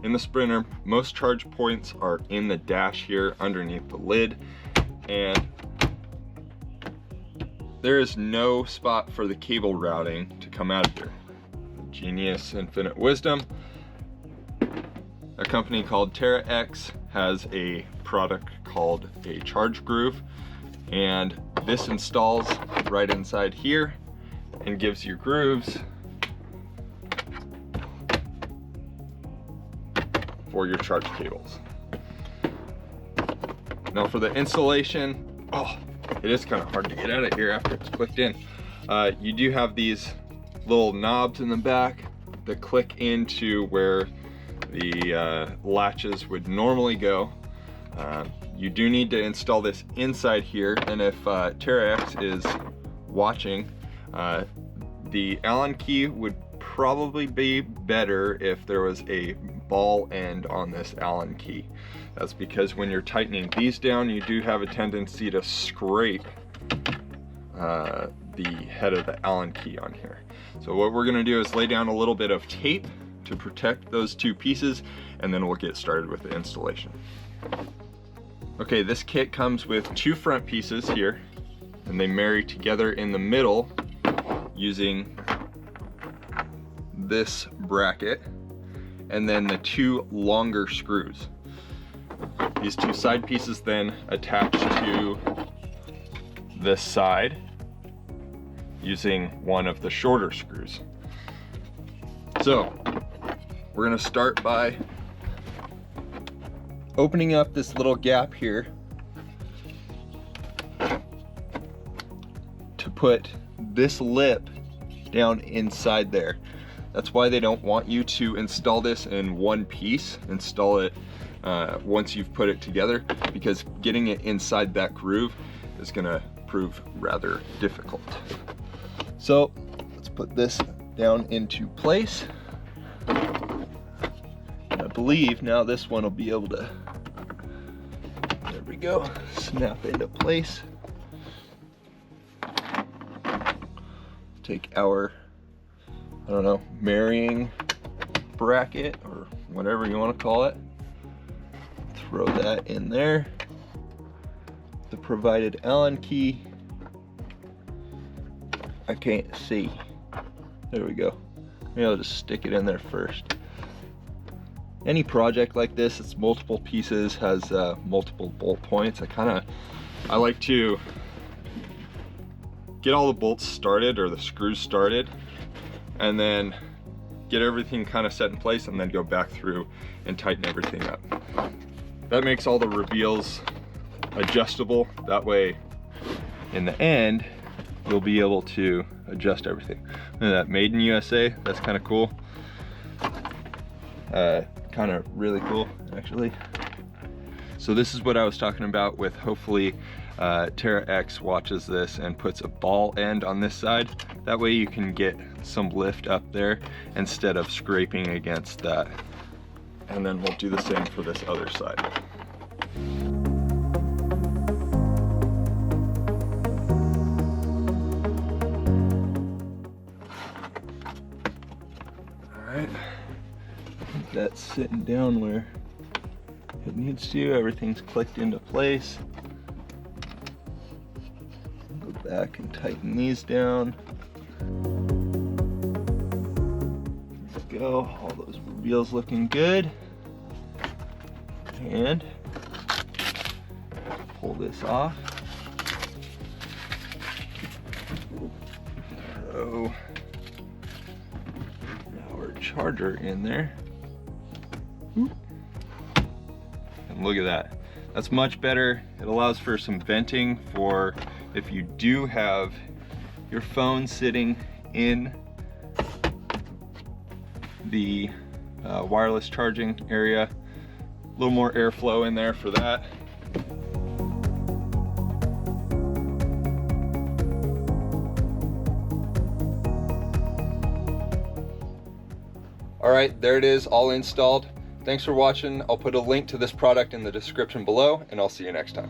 in the Sprinter, most charge points are in the dash here underneath the lid, and there is no spot for the cable routing to come out of here. Genius infinite wisdom. A company called TerraX has a product called a charge groove, and this installs right inside here and gives you grooves for your charge cables. Now for the installation, it is kind of hard to get out of here after it's clicked in. You do have these little knobs in the back that click into where the latches would normally go. You do need to install this inside here, and if TerraX is watching, the Allen key would probably be better if there was a ball end on this Allen key. That's because when you're tightening these down, you do have a tendency to scrape the head of the Allen key on here. So what we're gonna do is lay down a little bit of tape to protect those two pieces, and then we'll get started with the installation. Okay, this kit comes with two front pieces here, and they marry together in the middle using this bracket, and then the two longer screws. These two side pieces then attach to this side using one of the shorter screws. So we're gonna start by opening up this little gap here to put this lip down inside there. That's why they don't want you to install this in one piece. Install it once you've put it together, because getting it inside that groove is gonna prove rather difficult. So let's put this down into place. I believe now this one will be able to, there we go, snap into place. Take our, I don't know, marrying bracket or whatever you want to call it. Throw that in there. The provided Allen key. I can't see. There we go. Maybe I'll just stick it in there first. Any project like this, it's multiple pieces, has multiple bolt points. I like to get all the bolts started or the screws started, and then get everything kind of set in place, and then go back through and tighten everything up. That makes all the reveals adjustable. That way, in the end, you'll be able to adjust everything. Look at that, made in USA, that's kind of cool. Kind of really cool, actually. So this is what I was talking about with, hopefully TerraX watches this and puts a ball end on this side. That way you can get some lift up there instead of scraping against that. And then we'll do the same for this other side. All right, that's sitting down where it needs to. Everything's clicked into place. Go back and tighten these down. There we go, all those reveals looking good. And pull this off. Throw our charger in there. And look at that. That's much better. It allows for some venting for if you do have your phone sitting in the wireless charging area. A little more airflow in there for that. All right, there it is, all installed. Thanks for watching. I'll put a link to this product in the description below, and I'll see you next time.